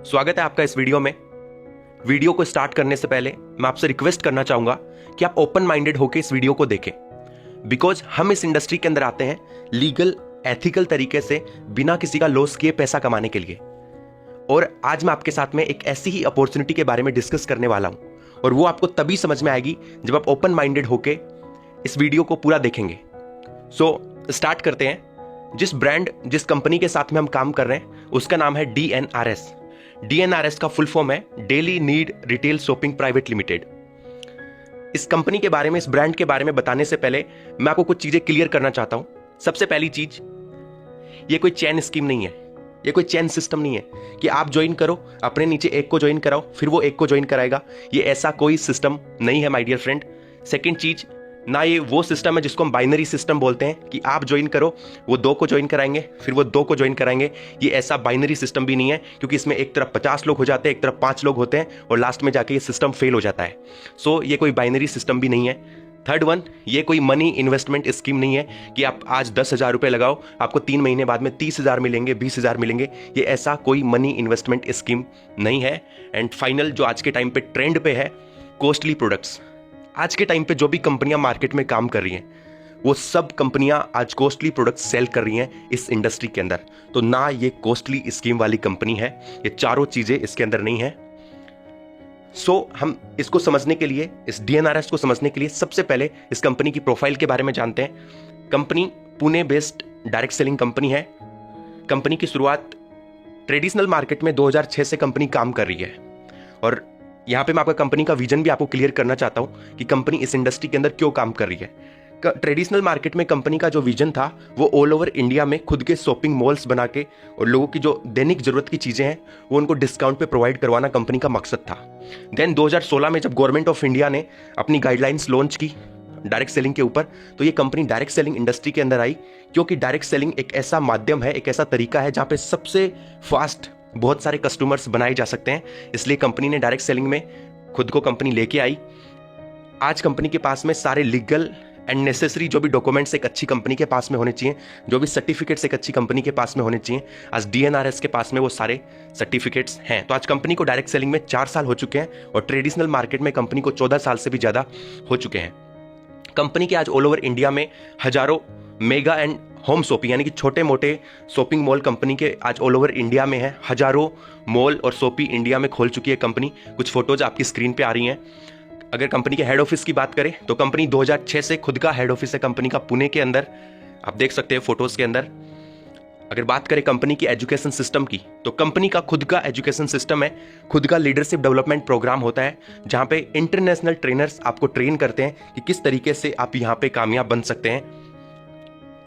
स्वागत है आपका इस वीडियो में। वीडियो को स्टार्ट करने से पहले मैं आपसे रिक्वेस्ट करना चाहूंगा कि आप ओपन माइंडेड होकर इस वीडियो को देखें, बिकॉज हम इस इंडस्ट्री के अंदर आते हैं लीगल एथिकल तरीके से बिना किसी का लॉस किए पैसा कमाने के लिए। और आज मैं आपके साथ में एक ऐसी ही अपॉर्चुनिटी के बारे में डिस्कस करने वाला हूं, और वो आपको तभी समझ में आएगी जब आप ओपन माइंडेड होके इस वीडियो को पूरा देखेंगे। सो स्टार्ट करते हैं। जिस ब्रांड जिस कंपनी के साथ में हम काम कर रहे हैं उसका नाम है DNRS। DNRS का फुल फॉर्म है daily need retail shopping private limited. इस कंपनी के बारे में, इस ब्रांड के बारे में बताने से पहले मैं आपको कुछ चीजें क्लियर करना चाहता हूं। सबसे पहली चीज, ये कोई चैन स्कीम नहीं है, ये कोई चैन सिस्टम नहीं है कि आप ज्वाइन करो, अपने नीचे एक को ज्वाइन कराओ, फिर वो एक को ज्वाइन कराएगा। ये ऐसा कोई सिस्टम नहीं है माय डियर फ्रेंड। सेकंड चीज, ना ये वो सिस्टम है जिसको हम बाइनरी सिस्टम बोलते हैं कि आप ज्वाइन करो, वो दो को ज्वाइन कराएंगे, फिर वो दो को ज्वाइन कराएंगे। ये ऐसा बाइनरी सिस्टम भी नहीं है, क्योंकि इसमें एक तरफ 50 लोग हो जाते हैं, एक तरफ 5 लोग होते हैं, और लास्ट में जाके ये सिस्टम फेल हो जाता है। सो ये कोई बाइनरी सिस्टम भी नहीं है। थर्ड वन, ये कोई मनी इन्वेस्टमेंट स्कीम नहीं है कि आप आज 10,000 रुपये लगाओ, आपको 3 महीने बाद में 30,000 मिलेंगे, 20,000 मिलेंगे। ये ऐसा कोई मनी इन्वेस्टमेंट स्कीम नहीं है। एंड फाइनल, जो आज के टाइम पे ट्रेंड पे है, कॉस्टली प्रोडक्ट्स। आज के टाइम पे जो भी कंपनियां मार्केट में काम कर रही हैं, वो सब कंपनियां आज कॉस्टली प्रोडक्ट्स सेल कर रही हैं इस इंडस्ट्री के अंदर। तो ना ये कॉस्टली स्कीम वाली कंपनी है, ये चारों चीजें इसके अंदर नहीं है। सो हम इसको समझने के लिए, इस DNRS को समझने के लिए सबसे पहले इस कंपनी की प्रोफाइल के बारे में जानते हैं। Company Pune based direct selling company है। कंपनी की शुरुआत ट्रेडिशनल मार्केट में 2006 से कंपनी काम कर रही है। और यहां पे मैं आपका कंपनी का विजन भी आपको क्लियर करना चाहता हूं कि कंपनी इस इंडस्ट्री के अंदर क्यों काम कर रही है। ट्रेडिशनल मार्केट में कंपनी का जो विजन था वो ऑल ओवर इंडिया में खुद के शॉपिंग मॉल्स बना के और लोगों की जो दैनिक जरूरत की चीजें हैं वो उनको डिस्काउंट पे प्रोवाइड करवाना कंपनी का मकसद था। देन 2016 में जब गवर्नमेंट ऑफ इंडिया ने अपनी गाइडलाइंस लॉन्च की डायरेक्ट सेलिंग के ऊपर, तो ये कंपनी डायरेक्ट सेलिंग इंडस्ट्री के अंदर आई, क्योंकि डायरेक्ट सेलिंग एक ऐसा माध्यम है, एक ऐसा तरीका है जहां पे सबसे फास्ट बहुत सारे कस्टमर्स बनाए जा सकते हैं। इसलिए कंपनी ने डायरेक्ट सेलिंग में खुद को कंपनी लेके आई। आज कंपनी के पास में सारे लीगल एंड नेसेसरी जो भी डॉक्यूमेंट्स एक अच्छी कंपनी के पास में होने चाहिए, जो भी सर्टिफिकेट्स एक अच्छी कंपनी के पास में होने चाहिए, आज DNRS के पास में वो सारे सर्टिफिकेट्स हैं। तो आज कंपनी को डायरेक्ट सेलिंग में 4 साल हो चुके हैं और ट्रेडिशनल मार्केट में कंपनी को 14 साल से भी ज्यादा हो चुके हैं। कंपनी के आज ऑल ओवर इंडिया में हजारों मेगा एंड होम शॉपिंग यानी कि छोटे मोटे शॉपिंग मॉल कंपनी के आज ऑल ओवर इंडिया में है। हजारों मॉल और शॉपिंग इंडिया में खोल चुकी है कंपनी। कुछ फोटोज आपकी स्क्रीन पे आ रही हैं। अगर कंपनी के हेड ऑफिस की बात करें तो कंपनी 2006 से खुद का हेड ऑफिस है कंपनी का पुणे के अंदर, आप देख सकते हैं फोटोज के अंदर। अगर बात करें कंपनी की एजुकेशन सिस्टम की, तो कंपनी का खुद का एजुकेशन सिस्टम है, खुद का लीडरशिप डेवलपमेंट प्रोग्राम होता है, जहां पे इंटरनेशनल ट्रेनर्स आपको ट्रेन करते हैं कि किस तरीके से आप यहां पे कामयाब बन सकते हैं।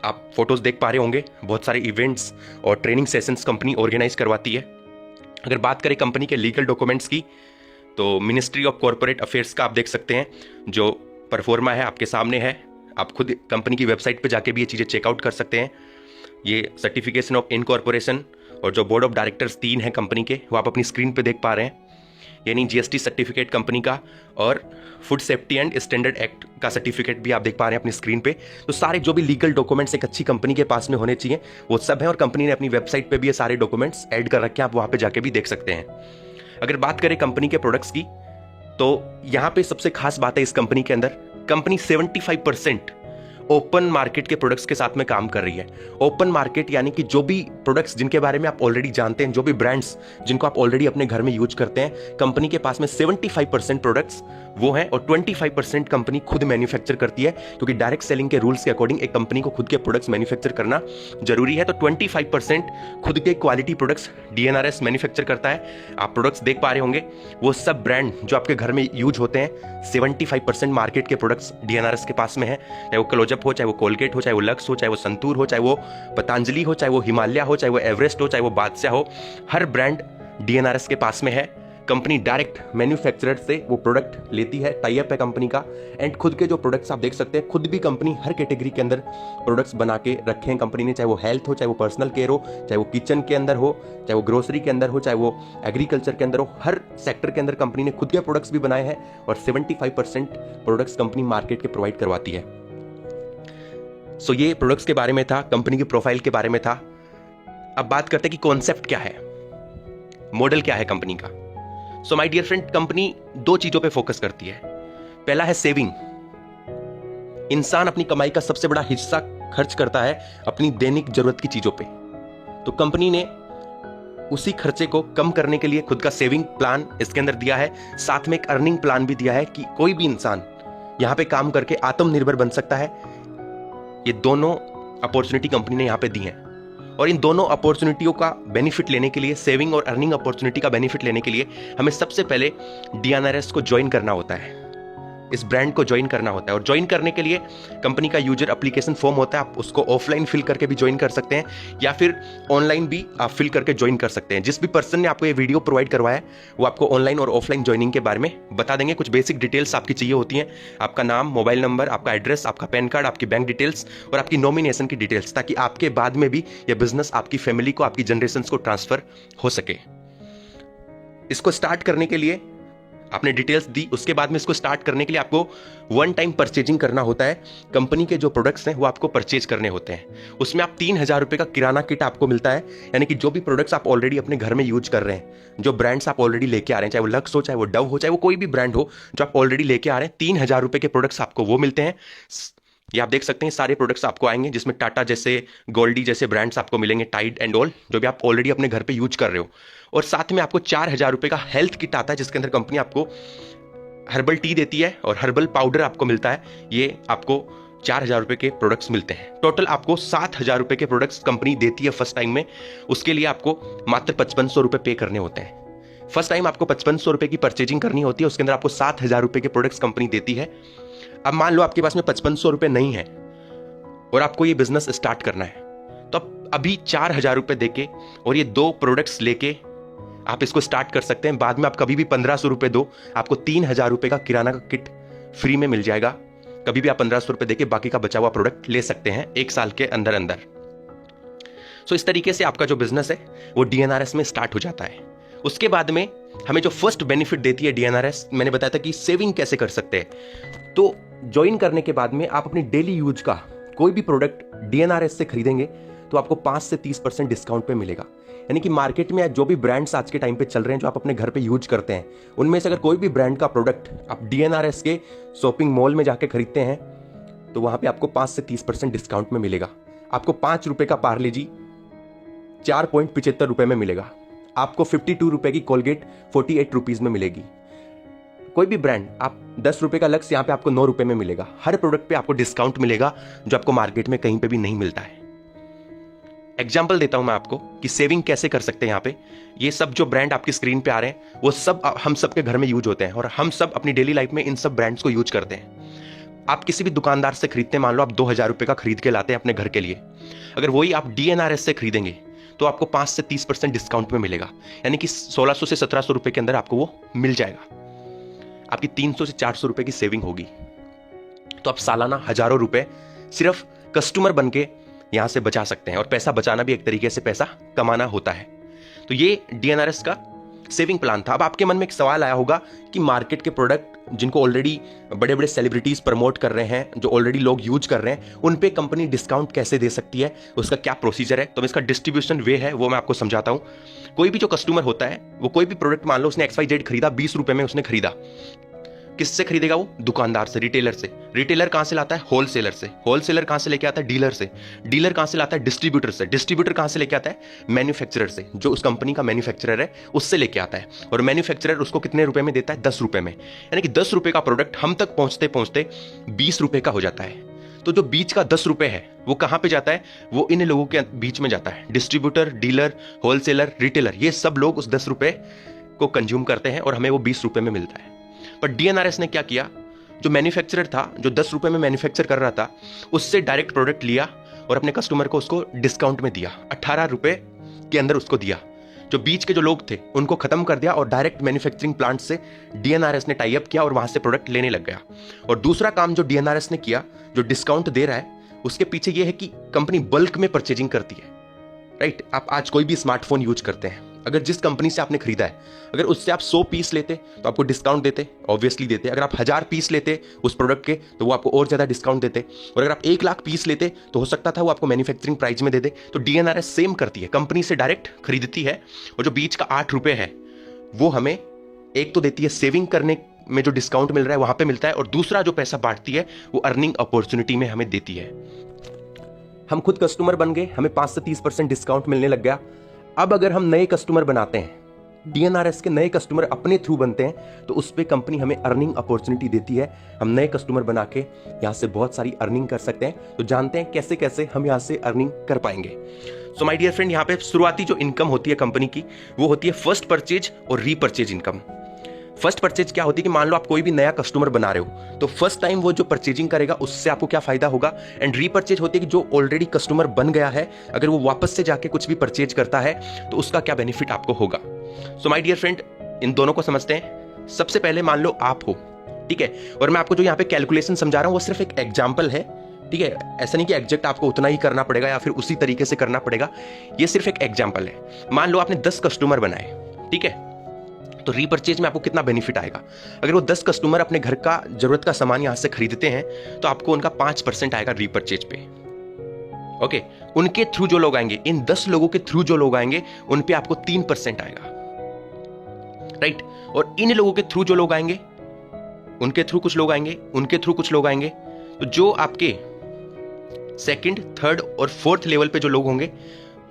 आप फोटोज देख पा रहे होंगे, बहुत सारे इवेंट्स और ट्रेनिंग सेशंस कंपनी ऑर्गेनाइज करवाती है। अगर बात करें कंपनी के लीगल डॉक्यूमेंट्स की, तो मिनिस्ट्री ऑफ कॉर्पोरेट अफेयर्स का आप देख सकते हैं, जो परफॉर्मा है आपके सामने है। आप खुद कंपनी की वेबसाइट पे जाके भी ये चीज़ें चेकआउट कर सकते हैं। ये सर्टिफिकेशन ऑफ इनकॉर्पोरेशन और जो बोर्ड ऑफ डायरेक्टर्स 3 हैं कंपनी के, वो आप अपनी स्क्रीन पे देख पा रहे हैं। यानी GST सर्टिफिकेट कंपनी का और food safety and standard act का सर्टिफिकेट भी आप देख पा रहे हैं अपनी स्क्रीन पे। तो सारे जो भी लीगल डॉक्यूमेंट्स एक अच्छी कंपनी के पास में होने चाहिए वो सब है, और कंपनी ने अपनी वेबसाइट पे भी ये सारे डॉक्यूमेंट्स ऐड कर रखे हैं, आप वहां पे जाके भी देख सकते हैं। अगर बात करें कंपनी के प्रोडक्ट्स की, तो यहां पे सबसे खास बात है इस कंपनी के अंदर, कंपनी 75% ओपन मार्केट के प्रोडक्ट्स के साथ में काम कर रही है। ओपन मार्केट यानी कि जो भी प्रोडक्ट्स जिनके बारे में आप ऑलरेडी जानते हैं, जो भी ब्रांड्स जिनको आप ऑलरेडी अपने घर में यूज करते हैं, कंपनी के पास में 75% प्रोडक्ट्स वो हैं, और 25% कंपनी खुद मैन्युफैक्चर करती है, क्योंकि डायरेक्ट सेलिंग के रूल्स के अकॉर्डिंग एक कंपनी को खुद के प्रोडक्ट्स मैन्युफैक्चर करना जरूरी है। तो 25% खुद के क्वालिटी प्रोडक्ट्स DNRS मैन्युफैक्चर करता है। आप प्रोडक्ट्स देख पा रहे होंगे, वो सब ब्रांड जो आपके घर में यूज होते हैं, 75% मार्केट के प्रोडक्ट्स DNRS के पास में है। चाहे वो क्लोजअप हो, चाहे वो कोलगेट हो, चाहे वो लक्स हो, चाहे वो संतूर हो, चाहे वो पतंजलि हो, चाहे वो हिमालय हो, चाहे वो एवरेस्ट हो, चाहे वो बादशाह हो, हर ब्रांड DNRS के पास में है। कंपनी डायरेक्ट मैन्युफैक्चरर से वो प्रोडक्ट लेती है, टाई अप है कंपनी का। एंड खुद के जो प्रोडक्ट्स आप देख सकते हैं, खुद भी कंपनी हर कैटेगरी के अंदर प्रोडक्ट्स बना के रखे हैं कंपनी ने, चाहे वो हेल्थ हो, चाहे वो पर्सनल केयर हो, चाहे वो किचन के अंदर हो, चाहे वो ग्रोसरी के अंदर हो, चाहे वो एग्रीकल्चर के अंदर हो, हर सेक्टर के अंदर कंपनी ने खुद के प्रोडक्ट्स भी बनाए हैं, और 75% प्रोडक्ट्स कंपनी मार्केट के प्रोवाइड करवाती है। सो ये प्रोडक्ट्स के बारे में था, कंपनी की प्रोफाइल के बारे में था। अब बात करते हैं कि कॉन्सेप्ट क्या है। मॉडल क्या है कंपनी का? So my dear friend, company दो चीजों पे फोकस करती है। पहला है सेविंग। इंसान अपनी कमाई का सबसे बड़ा हिस्सा खर्च करता है अपनी दैनिक जरूरत की चीजों पे। तो कंपनी ने उसी खर्चे को कम करने के लिए खुद का सेविंग प्लान इसके अंदर दिया है, साथ में एक अर्निंग प्लान भी दिया है कि कोई भी इंसान यहां पे काम करके आत्मनिर्भर बन सकता है। ये दोनों अपॉर्चुनिटी कंपनी ने यहां पे दी हैं, और इन दोनों अपॉर्चुनिटियों का बेनिफिट लेने के लिए, सेविंग और अर्निंग अपॉर्चुनिटी का बेनिफिट लेने के लिए हमें सबसे पहले DNRS को ज्वाइन करना होता है, इस ब्रांड को ज्वाइन करना होता है। और ज्वाइन करने के लिए कंपनी का यूजर एप्लीकेशन फॉर्म होता है, आप उसको ऑफलाइन फिल करके भी ज्वाइन कर सकते हैं या फिर ऑनलाइन भी आप फिल करके ज्वाइन कर सकते हैं। जिस भी पर्सन ने आपको ये वीडियो प्रोवाइड करवाया है वो आपको ऑनलाइन और ऑफलाइन ज्वाइनिंग के बारे में बता देंगे। कुछ बेसिक डिटेल्स आपकी चाहिए होती हैं, आपका नाम, मोबाइल नंबर, आपका एड्रेस, आपका पैन कार्ड, आपकी बैंक डिटेल्स और आपकी नॉमिनेशन की डिटेल्स, ताकि आपके बाद में भी यह बिजनेस आपकी फैमिली को, आपकी जनरेशन को ट्रांसफर हो सके। इसको स्टार्ट करने के लिए आपने डिटेल्स दी, उसके बाद में इसको स्टार्ट करने के लिए आपको वन टाइम परचेजिंग करना होता है। कंपनी के जो प्रोडक्ट्स हैं वो आपको परचेज करने होते हैं। उसमें आप 3,000 रुपए का किराना किट आपको मिलता है, यानी कि जो भी प्रोडक्ट्स आप ऑलरेडी अपने घर में यूज कर रहे हैं, जो ब्रांड्स आप ऑलरेडी लेके आ रहे हैं, चाहे वो लक्स हो, चाहे वो डव हो, चाहे वो कोई भी ब्रांड हो जो आप ऑलरेडी लेके आ रहे हैं, 3,000 रुपए के प्रोडक्ट्स आपको वो मिलते हैं। ये आप देख सकते हैं सारे प्रोडक्ट्स आपको आएंगे, जिसमें टाटा जैसे, गोल्डी जैसे ब्रांड्स आपको मिलेंगे, टाइड एंड ऑल, जो भी आप ऑलरेडी अपने घर पे यूज कर रहे हो। और साथ में आपको 4,000 रुपए का हेल्थ किट आता है, जिसके अंदर कंपनी आपको हर्बल टी देती है और हर्बल पाउडर आपको मिलता है। ये आपको 4,000 रुपए के प्रोडक्ट्स मिलते हैं। टोटल आपको 7,000 रुपए के प्रोडक्ट्स कंपनी देती है फर्स्ट टाइम में। उसके लिए आपको मात्र 5,500 रुपए पे करने होते हैं। फर्स्ट टाइम आपको 5,500 रुपए की परचेजिंग करनी होती है, उसके अंदर आपको 7,000 रुपए के प्रोडक्ट्स कंपनी देती है। अब मान लो आपके पास में 5,500 रुपए नहीं है और आपको ये बिजनेस स्टार्ट करना है, तो आप अभी 4,000 रुपए देके और ये 2 प्रोडक्ट्स लेके आप इसको स्टार्ट कर सकते हैं। बाद में आप कभी भी 1,500 रुपए दो, आपको 3,000 रुपए का किराना का किट फ्री में मिल जाएगा। कभी भी आप 1,500 रुपए देके बाकी का बचा हुआ प्रोडक्ट ले सकते हैं 1 साल के अंदर अंदर। सो इस तरीके से आपका जो बिजनेस है वो DNRS में स्टार्ट हो जाता है। उसके बाद में हमें जो फर्स्ट बेनिफिट देती है DNRS, मैंने बताया था कि सेविंग कैसे कर सकते हैं। तो ज्वाइन करने के बाद में आप अपनी डेली यूज का कोई भी प्रोडक्ट DNRS से खरीदेंगे तो आपको 5 से 30% डिस्काउंट पे मिलेगा। यानी कि मार्केट में जो भी ब्रांड्स आज के टाइम पे चल रहे हैं, जो आप अपने घर पे यूज करते हैं, उनमें से अगर कोई भी ब्रांड का प्रोडक्ट आप DNRS के शॉपिंग मॉल में जाके खरीदते हैं तो वहां पे आपको 5 से 30% डिस्काउंट में मिलेगा। आपको 5 रुपए का पार्ले जी 4.75 रुपए में मिलेगा। आपको 52 रुपए की कोलगेट 48 रुपीज में मिलेगी। कोई भी ब्रांड, आप 10 रुपए का लक्स यहाँ पे आपको 9 रुपए में मिलेगा। हर प्रोडक्ट पे आपको डिस्काउंट मिलेगा जो आपको मार्केट में कहीं पे भी नहीं मिलता है। एग्जाम्पल देता हूं मैं आपको कि सेविंग कैसे कर सकते हैं। यहाँ पे ये सब जो ब्रांड आपकी स्क्रीन पे आ रहे हैं वो सब हम सब के घर में यूज होते हैं और हम सब अपनी डेली लाइफ में इन सब ब्रांड्स को यूज करते हैं। आप किसी भी दुकानदार से खरीदते हैं, मान लो आप 2,000 रुपए का खरीद के लाते हैं अपने घर के लिए, अगर वही आप DNRS से खरीदेंगे तो आपको 5 से 30% डिस्काउंट में मिलेगा। यानी कि 1,600 से 1,700 रुपए के अंदर आपको वो मिल जाएगा। आपकी 300 से 400 रुपए की सेविंग होगी। तो आप सालाना हजारों रुपए सिर्फ कस्टमर बन के यहां से बचा सकते हैं। और पैसा बचाना भी एक तरीके से पैसा कमाना होता है। तो ये DNRS का सेविंग प्लान था। अब आपके मन में एक सवाल आया होगा कि मार्केट के प्रोडक्ट जिनको ऑलरेडी बड़े बड़े सेलिब्रिटीज प्रमोट कर रहे हैं, जो ऑलरेडी लोग यूज कर रहे हैं, उन पे कंपनी डिस्काउंट कैसे दे सकती है, उसका क्या प्रोसीजर है। तो इसका डिस्ट्रीब्यूशन वे है वो मैं आपको समझाता हूं। कोई भी जो कस्टमर होता है वो कोई भी प्रोडक्ट, मान लो उसने XYZ खरीदा, 20 रुपए में उसने खरीदा, किससे खरीदेगा वो? दुकानदार से, रिटेलर से। रिटेलर कहां से लाता है? होलसेलर से। होलसेलर कहां से लेके आता है? डीलर से। डीलर कहां से लाता है? डिस्ट्रीब्यूटर से। डिस्ट्रीब्यूटर कहां से लेके आता है? मैन्युफैक्चरर से, जो उस कंपनी का मैन्युफैक्चरर है उससे लेके आता है। और मैन्युफैक्चरर उसको कितने रुपए में देता है? 10 रुपए में। यानी कि 10 रुपए का प्रोडक्ट हम तक पहुंचते पहुंचते 20 रुपए का हो जाता है। तो जो बीच का 10 रुपए है वो कहां पे जाता है? वो इन लोगों के बीच में जाता है। डिस्ट्रीब्यूटर, डीलर, होलसेलर, रिटेलर, ये सब लोग उस 10 रुपए को कंज्यूम करते हैं और हमें वो 20 रुपए में मिलता है। पर DNRS ने क्या किया, जो मैन्युफैक्चरर था, जो 10 रुपए में मैन्युफैक्चर कर रहा था, उससे डायरेक्ट प्रोडक्ट लिया और अपने कस्टमर को उसको डिस्काउंट में दिया, 18 रुपए के अंदर उसको दिया। जो बीच के जो लोग थे उनको खत्म कर दिया और डायरेक्ट मैन्युफैक्चरिंग प्लांट से DNRS ने टाई अप किया और वहां से प्रोडक्ट लेने लग गया। और दूसरा काम जो DNRS ने किया, जो डिस्काउंट दे रहा है, उसके पीछे यह है कि कंपनी बल्क में परचेजिंग करती है। राइट, आप आज कोई भी स्मार्टफोन यूज करते हैं, अगर जिस कंपनी से आपने खरीदा है, अगर उससे आप 100 पीस लेते तो आपको डिस्काउंट देते, ऑब्वियसली देते। अगर आप 1000 पीस लेते उस प्रोडक्ट के तो वो आपको और ज़्यादा डिस्काउंट देते। और अगर आप 1 लाख पीस लेते तो हो सकता था वो आपको मैन्युफैक्चरिंग प्राइस में दे दे। तो DNRS सेम करती है, कंपनी से डायरेक्ट खरीदती है और जो बीच का 8 रुपये है वो हमें एक तो देती है सेविंग करने में, जो डिस्काउंट मिल रहा है वहां पे मिलता है, और दूसरा जो पैसा बांटती है वो अर्निंग अपॉर्चुनिटी में हमें देती है। हम खुद कस्टमर बन गए, हमें 5 से 30% डिस्काउंट मिलने लग गया। अब अगर हम नए कस्टमर बनाते हैं, DNRS के नए कस्टमर अपने थ्रू बनते हैं, तो उस पर कंपनी हमें अर्निंग अपॉर्चुनिटी देती है। हम नए कस्टमर बना के यहाँ से बहुत सारी अर्निंग कर सकते हैं। तो जानते हैं कैसे कैसे हम यहाँ से अर्निंग कर पाएंगे। सो माय डियर फ्रेंड, यहाँ पे शुरुआती जो इनकम होती है कंपनी की वो होती है फर्स्ट परचेज और रीपरचेज इनकम। फर्स्ट परचेज क्या होती है कि मान लो आप कोई भी नया कस्टमर बना रहे हो तो फर्स्ट टाइम वो जो परचेजिंग करेगा उससे आपको क्या फायदा होगा। एंड रीपरचेज होती है कि जो ऑलरेडी कस्टमर बन गया है, अगर वो वापस से जाके कुछ भी परचेज करता है तो उसका क्या बेनिफिट आपको होगा। सो माय डियर फ्रेंड, इन दोनों को समझते हैं। सबसे पहले मान लो आप हो, ठीक है, और मैं आपको जो यहाँ पे कैलकुलेशन समझा रहा हूँ वो सिर्फ एक एग्जाम्पल है, ठीक है। ऐसा नहीं कि एग्जैक्ट आपको उतना ही करना पड़ेगा या फिर उसी तरीके से करना पड़ेगा, ये सिर्फ एक एग्जाम्पल है। मान लो आपने 10 कस्टमर बनाए, ठीक है, तो रीपरचेज में आपको कितना बेनिफिट आएगा। अगर वो 10 कस्टमर अपने घर का जरूरत का सामान यहां से खरीदते हैं तो आपको उनका 5% आएगा रीपरचेज पे। ओके, उनके थ्रू जो लोग आएंगे, इन 10 लोगों के थ्रू जो लोग आएंगे उन पे आपको 3% आएगा, राइट। और इन लोगों के थ्रू जो लोग आएंगे, उनके थ्रू कुछ लोग आएंगे, उनके थ्रू कुछ लोग आएंगे, तो जो आपके सेकंड, थर्ड और फोर्थ लेवल पे जो लोग होंगे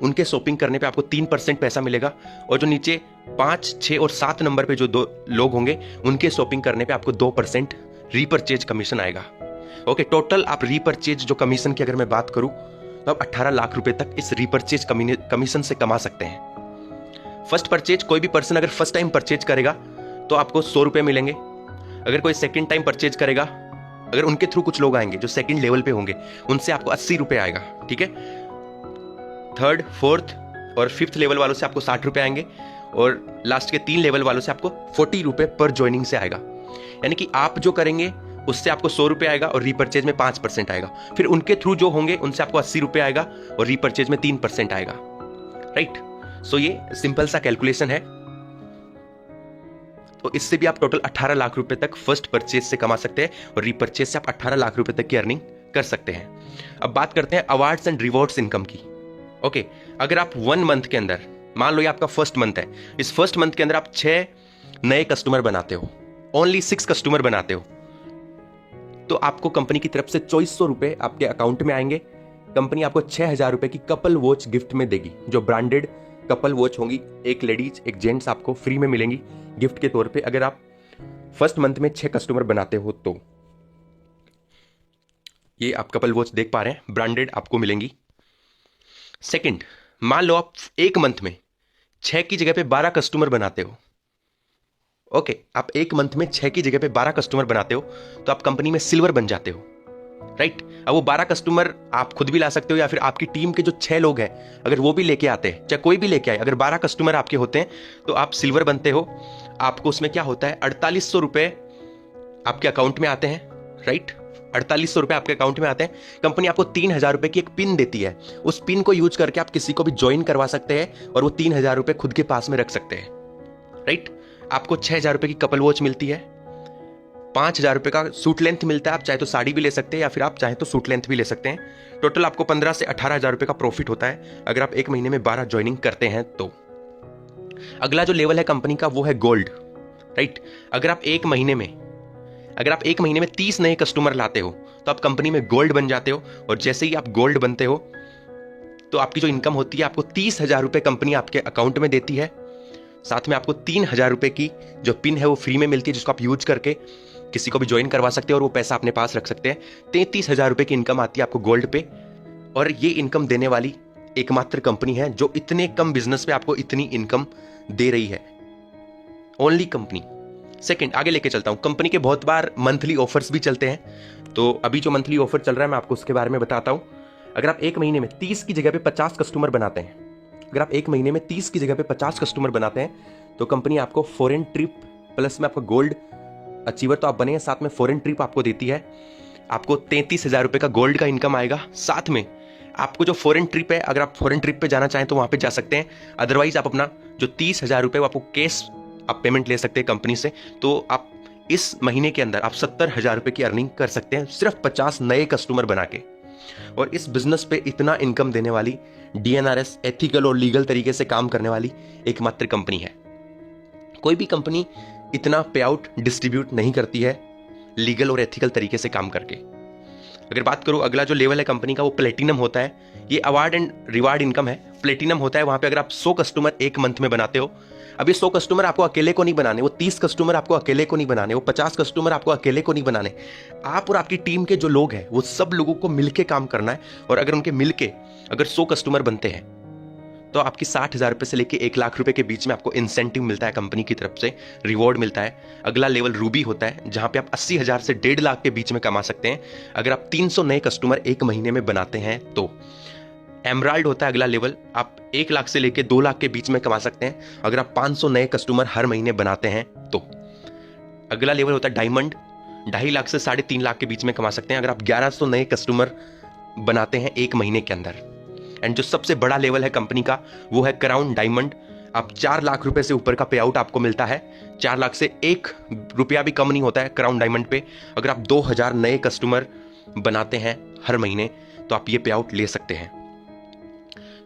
उनके शॉपिंग करने पे आपको 3% पैसा मिलेगा। और जो नीचे 5, 6 और 7 नंबर पे जो 2 लोग होंगे उनके शॉपिंग करने पे आपको 2% रीपरचेज कमीशन आएगा। ओके, टोटल आप रीपरचेज जो कमीशन की अगर मैं बात करूं तो आप 18 लाख रुपए तक इस रीपरचेज कमीशन से कमा सकते हैं। फर्स्ट परचेज, कोई भी पर्सन अगर फर्स्ट टाइम परचेज करेगा तो आपको 100 रुपए मिलेंगे। अगर कोई सेकेंड टाइम परचेज करेगा, अगर उनके थ्रू कुछ लोग आएंगे जो सेकंड लेवल पे होंगे, उनसे आपको 80 रुपए आएगा, ठीक है। थर्ड, फोर्थ और फिफ्थ लेवल वालों से आपको 60 रुपए आएंगे और लास्ट के 3 लेवल वालों से आपको 40 रुपए पर ज्वाइनिंग से आएगा। यानी कि आप जो करेंगे उससे आपको 100 रुपए आएगा और रीपरचेज में 5% आएगा। फिर उनके थ्रू जो होंगे उनसे आपको 80 रुपए आएगा और रीपरचेज में 3% आएगा, राइट। सो ये सिंपल सा कैलकुलेशन है। तो इससे भी आप टोटल 18 लाख रुपए तक फर्स्ट परचेज से कमा सकते हैं और रीपरचेज से आप 18 लाख रुपए तक की अर्निंग कर सकते हैं। अब बात करते हैं अवार्ड्स एंड रिवॉर्ड्स इनकम की। ओके, अगर आप 1 मंथ के अंदर, मान लो ये आपका फर्स्ट मंथ है, इस फर्स्ट मंथ के अंदर आप 6 नए कस्टमर बनाते हो, ओनली 6 कस्टमर बनाते हो, तो आपको कंपनी की तरफ से 2400 रुपए आपके अकाउंट में आएंगे। कंपनी आपको 6000 रुपए की कपल वॉच गिफ्ट में देगी, जो ब्रांडेड कपल वॉच होंगी, एक लेडीज एक जेंट्स आपको फ्री में मिलेंगी गिफ्ट के तौर पे, अगर आप फर्स्ट मंथ में 6 कस्टमर बनाते हो तो। ये आप कपल वॉच देख पा रहे हैं, ब्रांडेड आपको मिलेंगी। सेकंड, मान लो आप एक मंथ में 6 की जगह पे 12 कस्टमर बनाते हो। ओके, आप एक मंथ में 6 की जगह पे 12 कस्टमर बनाते हो तो आप कंपनी में सिल्वर बन जाते हो, राइट। अब वो 12 कस्टमर आप खुद भी ला सकते हो या फिर आपकी टीम के जो 6 लोग हैं अगर वो भी लेके आते हैं, चाहे कोई भी लेके आए, अगर 12 कस्टमर आपके होते हैं तो आप सिल्वर बनते हो। आपको उसमें क्या होता है, 4800 रुपए आपके अकाउंट में आते हैं, राइट। 4800 रुपए आपके अकाउंट में आते हैं। कंपनी आपको 3000 रुपए की एक पिन देती है, उस पिन को यूज करके आप किसी को भी ज्वाइन करवा सकते हैं और वो 3000 रुपए खुद के पास में रख सकते हैं, राइट। आपको 6000 रुपए की कपल वॉच मिलती है, 5000 रुपए का सूट लेंथ मिलता है, आप चाहे तो साड़ी भी ले सकते हैं या फिर आप चाहे तो सूट लेंथ भी ले सकते हैं। टोटल आपको 15 से 18,000 रुपए का प्रॉफिट होता है अगर आप एक महीने में 12 ज्वाइनिंग करते हैं तो। अगला जो लेवल है कंपनी का वो है गोल्ड, राइट। अगर आप एक महीने में 30 नए कस्टमर लाते हो तो आप कंपनी में गोल्ड बन जाते हो, और जैसे ही आप गोल्ड बनते हो तो आपकी जो इनकम होती है आपको 30,000 रुपए कंपनी आपके अकाउंट में देती है। साथ में आपको 3,000 रुपए की जो पिन है वो फ्री में मिलती है, जिसको आप यूज करके किसी को भी ज्वाइन करवा सकते हो और वो पैसा अपने पास रख सकते हैं। 33,000 रुपए की इनकम आती है आपको गोल्ड पे, और ये इनकम देने वाली एकमात्र कंपनी है जो इतने कम बिजनेस पे आपको इतनी इनकम दे रही है, ओनली कंपनी। सेकंड, आगे लेके चलता हूं। कंपनी के बहुत बार मंथली ऑफर्स भी चलते हैं, तो अभी जो मंथली ऑफर चल रहा है मैं आपको उसके बारे में बताता हूं। अगर आप एक महीने में 30 की जगह पे 50 कस्टमर बनाते हैं, अगर आप एक महीने में 30 की जगह पे 50 कस्टमर बनाते हैं तो कंपनी आपको फॉरेन ट्रिप प्लस में आपका गोल्ड अचीवर तो आप बने हैं, साथ में फॉरेन ट्रिप आपको देती है। आपको 33,000 रुपए का गोल्ड का इनकम आएगा, साथ में आपको जो फॉरेन ट्रिप है, अगर आप फॉरेन ट्रिप पे जाना चाहें तो वहां पे जा सकते हैं। अदरवाइज आप अपना जो 30,000 रुपये आपको कैश आप पेमेंट ले सकते हैं कंपनी से। तो आप इस महीने के अंदर आप 70,000 रुपये की अर्निंग कर सकते हैं सिर्फ 50 नए कस्टमर बना के। और इस बिजनेस पे इतना इनकम देने वाली, DNRS एथिकल और लीगल तरीके से काम करने वाली एकमात्र कंपनी है। कोई भी कंपनी इतना पे आउट डिस्ट्रीब्यूट नहीं करती है लीगल और एथिकल तरीके से काम करके। अगर बात करूं अगला जो लेवल है कंपनी का, वो प्लेटिनम होता है। ये अवार्ड एंड रिवार्ड इनकम है। प्लेटिनम होता है वहां पे अगर आप 100 कस्टमर एक मंथ में बनाते हो। अब ये 100 कस्टमर आपको अकेले को नहीं बनाने, वो 30 कस्टमर आपको अकेले को नहीं बनाने, वो 50 कस्टमर आपको अकेले को नहीं बनाने। आप और आपकी टीम के जो लोग हैं वो सब लोगों को मिलके काम करना है। और अगर उनके मिलके अगर 100 कस्टमर बनते हैं तो आपकी 60,000 रुपए से लेके 1 लाख रुपए के बीच में आपको इंसेंटिव मिलता है कंपनी की तरफ से, रिवॉर्ड मिलता है। अगला लेवल रूबी होता है जहां पे आप 80,000 से 1.5 लाख के बीच में कमा सकते हैं अगर आप 300 नए कस्टमर एक महीने में बनाते हैं तो। एमराल्ड होता है अगला लेवल, आप 1 लाख से लेके 2 लाख के बीच में कमा सकते हैं अगर आप 500 नए कस्टमर हर महीने बनाते हैं तो। अगला लेवल होता है डायमंड, 2.5 लाख से 3.5 लाख के बीच में कमा सकते हैं अगर आप 1100 नए कस्टमर बनाते हैं एक महीने के अंदर। एंड जो सबसे बड़ा लेवल है कंपनी का वो है क्राउन डायमंड। आप 4 लाख रुपए से ऊपर का पे आउट आपको मिलता है। 4 लाख से 1 रुपया भी कम नहीं होता है क्राउन डायमंड पे। अगर आप 2000 नए कस्टमर बनाते हैं हर महीने तो आप ये पे आउट ले सकते हैं।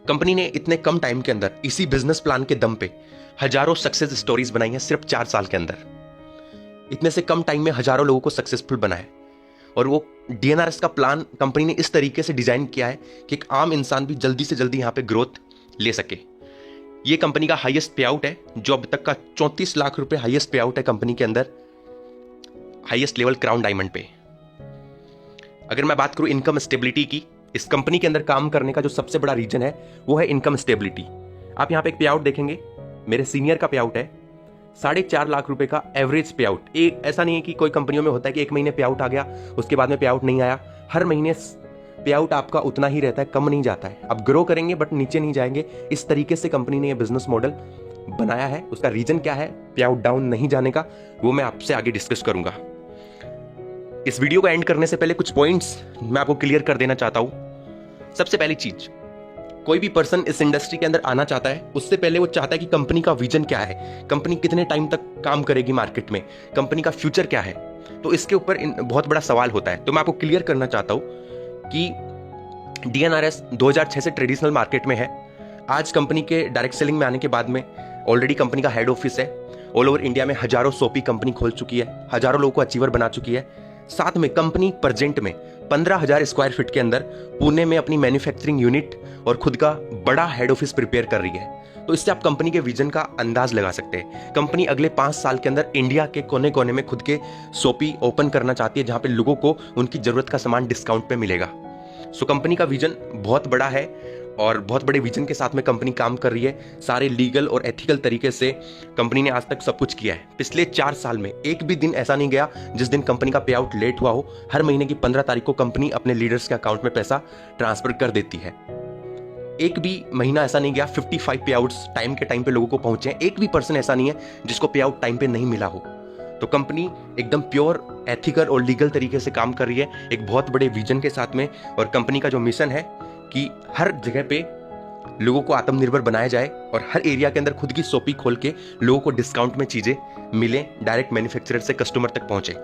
कंपनी ने इतने कम टाइम के अंदर इसी बिजनेस प्लान के दम पे हजारों सक्सेस स्टोरीज बनाई हैं सिर्फ 4 साल के अंदर। इतने से कम टाइम में हजारों लोगों को सक्सेसफुल बनाया। और वो DNRS का प्लान कंपनी ने इस तरीके से डिजाइन किया है कि एक आम इंसान भी जल्दी से जल्दी यहां पे ग्रोथ ले सके। ये कंपनी का हाईएस्ट पे आउट है, जो अब तक का 34 लाख रुपए हाईएस्ट पे आउट है कंपनी के अंदर, हाईएस्ट लेवल क्राउन डायमंड पे। अगर मैं बात करूं इनकम स्टेबिलिटी की, इस कंपनी के अंदर काम करने का जो सबसे बड़ा रीजन है वो है इनकम स्टेबिलिटी। आप यहां पे एक पे आउट देखेंगे, मेरे सीनियर का पे आउट है 4.5 लाख रुपए का एवरेज पे आउट। एक ऐसा नहीं है कि कोई कंपनियों में होता है कि 1 महीने पे आउट आ गया उसके बाद में पे आउट नहीं आया। हर महीने पे आउट आपका उतना ही रहता है, कम नहीं जाता है। आप ग्रो करेंगे बट नीचे नहीं जाएंगे। इस तरीके से कंपनी ने ये बिजनेस मॉडल बनाया है। उसका रीजन क्या है पे आउट डाउन नहीं जाने का, वो मैं आपसे आगे डिस्कस करूंगा। इस वीडियो को एंड करने से पहले कुछ पॉइंट्स मैं आपको क्लियर कर देना चाहता हूं। सबसे पहली चीज, कोई भी पर्सन इस इंडस्ट्री के अंदर आना चाहता है उससे पहले वो चाहता है कि कंपनी का विजन क्या है, कंपनी कितने टाइम तक काम करेगी मार्केट में, कंपनी का फ्यूचर क्या है। तो इसके ऊपर बहुत बड़ा सवाल होता है। तो मैं आपको क्लियर करना चाहता हूं कि DNRS 2006 से ट्रेडिशनल मार्केट में है। आज कंपनी के डायरेक्ट सेलिंग में आने के बाद में ऑलरेडी कंपनी का हेड ऑफिस है। ऑल ओवर इंडिया में हजारों शॉपी कंपनी खोल चुकी है, हजारों लोगों को अचीवर बना चुकी है। साथ में कंपनी प्रेजेंट में 15,000 स्क्वायर फीट के अंदर पुणे में अपनी मैन्युफैक्चरिंग यूनिट और खुद का बड़ा हेड ऑफिस प्रिपेयर कर रही है। तो इससे आप कंपनी के विजन का अंदाज लगा सकते हैं। कंपनी अगले 5 साल के अंदर इंडिया के कोने कोने में खुद के शॉपी ओपन करना चाहती है जहां पे लोगों को उनकी जरूरत का सामान डिस्काउंट पे मिलेगा। सो कंपनी का विजन बहुत बड़ा है और बहुत बड़े विजन के साथ में कंपनी काम कर रही है। सारे लीगल और एथिकल तरीके से कंपनी ने आज तक सब कुछ किया है। पिछले 4 साल में एक भी दिन ऐसा नहीं गया जिस दिन कंपनी का पे आउट लेट हुआ हो। हर महीने की 15 तारीख को कंपनी अपने लीडर्स के अकाउंट में पैसा ट्रांसफर कर देती है। एक भी महीना ऐसा नहीं गया 55 पे आउट्स टाइम के टाइम पे लोगों को पहुंचे हैं। एक भी पर्सन ऐसा नहीं है जिसको पे आउट टाइम पे नहीं मिला हो। तो कंपनी एकदम प्योर एथिकल और लीगल तरीके से काम कर रही है एक बहुत बड़े विजन के साथ में। और कंपनी का जो मिशन है कि हर जगह पे लोगों को आत्मनिर्भर बनाया जाए और हर एरिया के अंदर खुद की शॉपी खोल के लोगों को डिस्काउंट में चीजें मिले, डायरेक्ट मैन्युफैक्चरर से कस्टमर तक पहुंचे।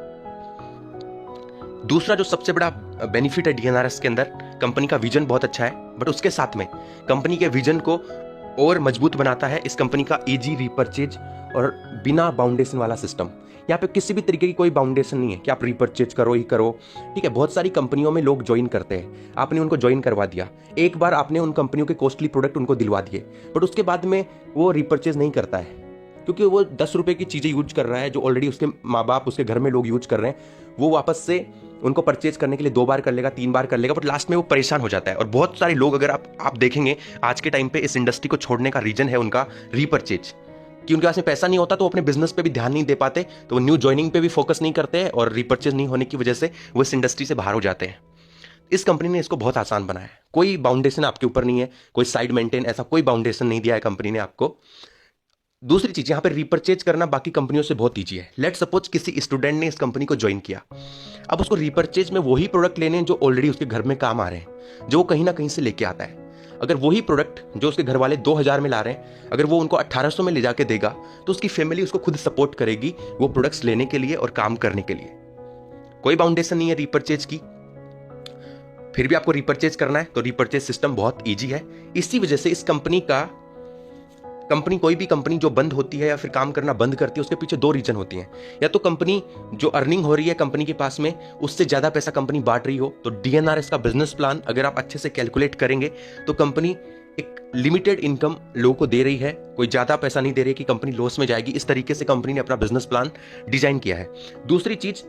दूसरा जो सबसे बड़ा बेनिफिट है DNRS के अंदर, कंपनी का विजन बहुत अच्छा है बट उसके साथ में कंपनी के विजन को और मजबूत बनाता है इस कंपनी का इजी रीपर्चेज और बिना बाउंडेशन वाला सिस्टम। यहाँ पे किसी भी तरीके की कोई बाउंडेशन नहीं है कि आप रीपर्चेज करो ही करो। ठीक है, बहुत सारी कंपनियों में लोग ज्वाइन करते हैं, आपने उनको ज्वाइन करवा दिया, एक बार आपने उन कंपनियों के कॉस्टली प्रोडक्ट उनको दिलवा दिए बट उसके बाद में वो रीपर्चेज नहीं करता है क्योंकि वो 10 रुपए की चीजें यूज कर रहा है जो ऑलरेडी उसके माँ बाप उसके घर में लोग यूज कर रहे हैं। वो वापस से उनको परचेज करने के लिए 2 बार कर लेगा, 3 बार कर लेगा बट लास्ट में वो परेशान हो जाता है। और बहुत सारे लोग अगर आप देखेंगे आज के टाइम पे इस इंडस्ट्री को छोड़ने का रीजन है उनका रीपर्चेज, कि उनके पास में पैसा नहीं होता तो अपने बिजनेस पे भी ध्यान नहीं दे पाते, तो वो न्यू ज्वाइनिंग पे भी फोकस नहीं करते हैं और रीपर्चेज नहीं होने की वजह से वो इस इंडस्ट्री से बाहर हो जाते हैं। इस कंपनी ने इसको बहुत आसान बनाया है। कोई बाउंडेशन आपके ऊपर नहीं है, कोई साइड मेंटेन, ऐसा कोई बाउंडेशन नहीं दिया है कंपनी ने आपको। दूसरी चीज, यहां पे रिपर्चेज करना बाकी कंपनियों से बहुत ईजी है। लेट सपोज किसी स्टूडेंट ने इस कंपनी को ज्वाइन किया, अब उसको रिपर्चेज में वही प्रोडक्ट लेने हैं जो ऑलरेडी उसके घर में काम आ रहे हैं, जो वो कहीं ना कहीं से लेके आता है। अगर वही प्रोडक्ट जो उसके घर वाले 2000 में ला रहे हैं, अगर वो उनको 1800 में ले जाके देगा, तो उसकी फैमिली उसको खुद सपोर्ट करेगी वो प्रोडक्ट्स लेने के लिए और काम करने के लिए। कोई बाउंडेशन नहीं है रिपर्चेज की, फिर भी आपको रिपर्चेज करना है तो रिपर्चेज सिस्टम बहुत ईजी है। इसी वजह से इस कोई भी कंपनी जो बंद होती है या फिर काम करना बंद करती है, उसके पीछे दो रीजन होती हैं। या तो कंपनी जो अर्निंग हो रही है कंपनी के पास में, उससे ज्यादा पैसा कंपनी बांट रही हो, तो डीएनआरएस का बिजनेस प्लान अगर आप अच्छे से कैलकुलेट करेंगे तो कंपनी एक लिमिटेड इनकम लोगों को दे रही है, कोई ज्यादा पैसा नहीं दे रही है कि कंपनी लॉस में जाएगी। इस तरीके से कंपनी ने अपना बिजनेस प्लान डिजाइन किया है। दूसरी चीज,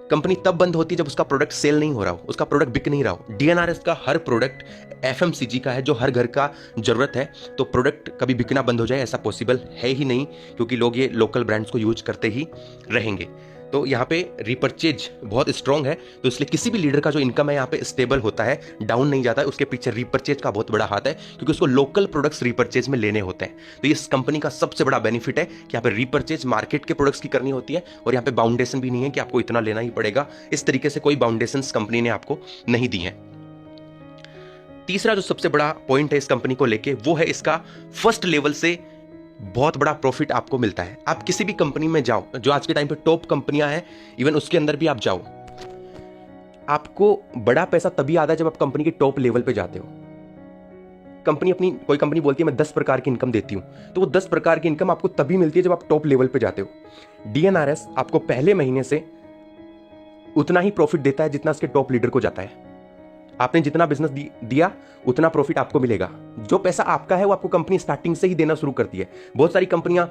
कंपनी तब बंद होती है जब उसका प्रोडक्ट सेल नहीं हो रहा हो, उसका प्रोडक्ट बिक नहीं रहा हो। डीएनआरएस का हर प्रोडक्ट एफएमसीजी का है, जो हर घर का जरूरत है, तो प्रोडक्ट कभी बिकना बंद हो जाए ऐसा पॉसिबल है ही नहीं, क्योंकि लोग ये लोकल ब्रांड्स को यूज करते ही रहेंगे। तो यहाँ पे रिपर्चेज बहुत स्ट्रांग है, तो इसलिए किसी भी लीडर का जो इनकम है यहाँ पे स्टेबल होता है, डाउन नहीं जाता है। उसके पीछे रिपर्चेज का बहुत बड़ा हाथ है, क्योंकि उसको लोकल प्रोडक्ट्स रिपर्चेज में लेने होते हैं। तो इस कंपनी का सबसे बड़ा बेनिफिट है कि यहाँ पे रिपर्चेज मार्केट के प्रोडक्ट्स की करनी होती है, और यहाँ पे बाउंडेशन भी नहीं है कि आपको इतना लेना ही पड़ेगा। इस तरीके से कोई बाउंडेशन कंपनी ने आपको नहीं दी है। तीसरा जो सबसे बड़ा पॉइंट है इस कंपनी को लेके, वो है इसका फर्स्ट लेवल से बहुत बड़ा प्रॉफिट आपको मिलता है। आप किसी भी कंपनी में जाओ, जो आज के टाइम पे टॉप कंपनियां हैं, इवन उसके अंदर भी आप जाओ, आपको बड़ा पैसा तभी आता है जब आप कंपनी के टॉप लेवल पे जाते हो। कोई कंपनी बोलती है मैं 10 प्रकार की इनकम देती हूं, तो वो 10 प्रकार की इनकम आपको तभी मिलती है जब आप टॉप लेवल पे जाते हो। डीएनआरएस आपको पहले महीने से उतना ही प्रॉफिट देता है जितना उसके टॉप लीडर को जाता है। आपने जितना बिजनेस दिया उतना प्रॉफिट आपको मिलेगा। जो पैसा आपका है वो आपको कंपनी स्टार्टिंग से ही देना शुरू करती है। बहुत सारी कंपनियां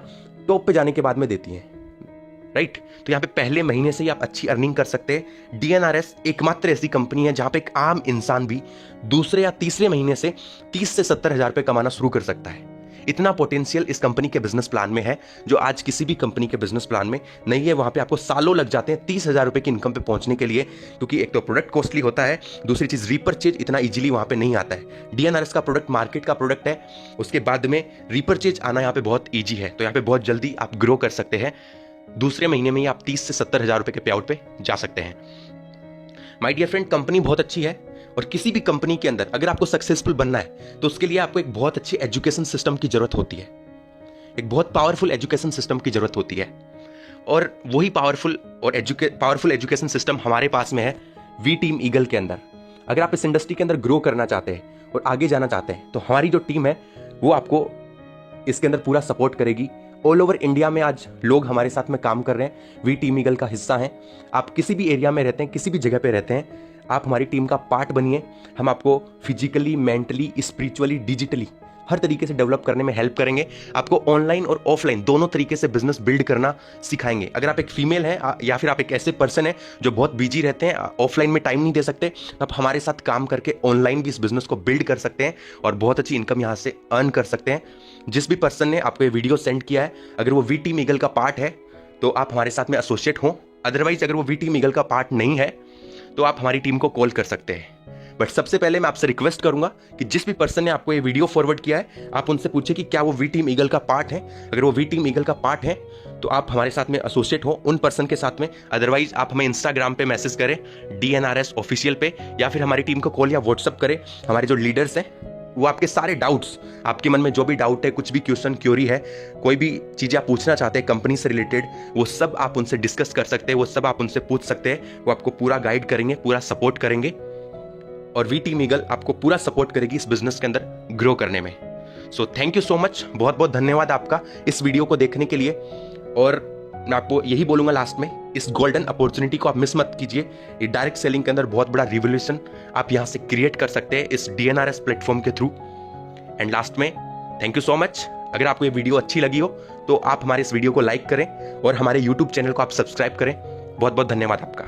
टॉप पे जाने के बाद में देती हैं, राइट। तो यहां पे पहले महीने से ही आप अच्छी अर्निंग कर सकते हैं। डीएनआरएस एकमात्र ऐसी कंपनी है जहां पे एक आम इंसान भी दूसरे या तीसरे महीने से 30 से 70 हजार रुपए कमाना शुरू कर सकता है। इतना पोटेंशियल इस कंपनी के बिजनेस प्लान में है, जो आज किसी भी कंपनी के बिजनेस प्लान में नहीं है। वहां पे आपको सालों लग जाते हैं 30 हजार रुपए की इनकम पे पहुंचने के लिए, क्योंकि एक तो प्रोडक्ट कॉस्टली होता है, दूसरी चीज रिपर्चेज इतना इजीली वहां पे नहीं आता है। डीएनआरएस का प्रोडक्ट मार्केट का प्रोडक्ट है, उसके बाद में रिपर्चेज आना यहाँ पे बहुत ईजी है। तो यहाँ पे बहुत जल्दी आप ग्रो कर सकते हैं। दूसरे महीने में ही आप 30 से 70 हजार रुपए के पे आउट पे जा सकते हैं। माय डियर फ्रेंड, कंपनी बहुत अच्छी है, और किसी भी कंपनी के अंदर अगर आपको सक्सेसफुल बनना है तो उसके लिए आपको एक बहुत अच्छी एजुकेशन सिस्टम की जरूरत होती है। एक बहुत पावरफुल एजुकेशन सिस्टम की जरूरत होती है, और वही पावरफुल एजुकेशन सिस्टम हमारे पास में है वी टीम ईगल के अंदर। अगर आप इस इंडस्ट्री के अंदर ग्रो करना चाहते हैं और आगे जाना चाहते हैं, तो हमारी जो टीम है वो आपको इसके अंदर पूरा सपोर्ट करेगी। ऑल ओवर इंडिया में आज लोग हमारे साथ में काम कर रहे हैं, वी टीम ईगल का हिस्सा हैं। आप किसी भी एरिया में रहते हैं, किसी भी जगह पे रहते हैं, आप हमारी टीम का पार्ट बनिए। हम आपको फिजिकली, मेंटली, स्पिरिचुअली, डिजिटली हर तरीके से डेवलप करने में हेल्प करेंगे। आपको ऑनलाइन और ऑफलाइन दोनों तरीके से बिजनेस बिल्ड करना सिखाएंगे। अगर आप एक फीमेल हैं या फिर आप एक ऐसे पर्सन हैं जो बहुत बिजी रहते हैं, ऑफलाइन में टाइम नहीं दे सकते, तो आप हमारे साथ काम करके ऑनलाइन भी इस बिजनेस को बिल्ड कर सकते हैं और बहुत अच्छी इनकम यहाँ से अर्न कर सकते हैं। जिस भी पर्सन ने आपको ये वीडियो सेंड किया है, अगर वो वी टीम ईगल का पार्ट है तो आप हमारे साथ में एसोसिएट हो। अदरवाइज अगर वो वी टीम ईगल का पार्ट नहीं है तो आप हमारी टीम को कॉल कर सकते हैं। बट सबसे पहले मैं आपसे रिक्वेस्ट करूंगा कि जिस भी पर्सन ने आपको ये वीडियो फॉरवर्ड किया है, आप उनसे पूछे कि क्या वो वी टीम ईगल का पार्ट है। अगर वो वी टीम ईगल का पार्ट है तो आप हमारे साथ में एसोसिएट हो उन पर्सन के साथ में। अदरवाइज आप हमें इंस्टाग्राम पे मैसेज करें DNRS ऑफिशियल पे, या फिर हमारी टीम को कॉल या व्हाट्सअप करें। हमारे जो लीडर्स हैं वो आपके सारे डाउट्स, आपके मन में जो भी डाउट है, कुछ भी क्वेश्चन क्यूरी है, कोई भी चीज़ें आप पूछना चाहते हैं कंपनी से रिलेटेड, वो सब आप उनसे डिस्कस कर सकते हैं, वो सब आप उनसे पूछ सकते हैं। वो आपको पूरा गाइड करेंगे, पूरा सपोर्ट करेंगे, और वी टीम ईगल आपको पूरा सपोर्ट करेगी इस बिजनेस के अंदर ग्रो करने में। So thank you so much, बहुत बहुत धन्यवाद आपका इस वीडियो को देखने के लिए। और मैं आपको यही बोलूंगा लास्ट में, इस गोल्डन अपॉर्चुनिटी को आप मिस मत कीजिए। ये डायरेक्ट सेलिंग के अंदर बहुत बड़ा रिवोल्यूशन आप यहां से क्रिएट कर सकते हैं इस DNRS प्लेटफॉर्म के थ्रू। एंड लास्ट में थैंक यू सो मच। अगर आपको ये वीडियो अच्छी लगी हो तो आप हमारे इस वीडियो को लाइक करें और हमारे YouTube चैनल को आप सब्सक्राइब करें। बहुत बहुत धन्यवाद आपका।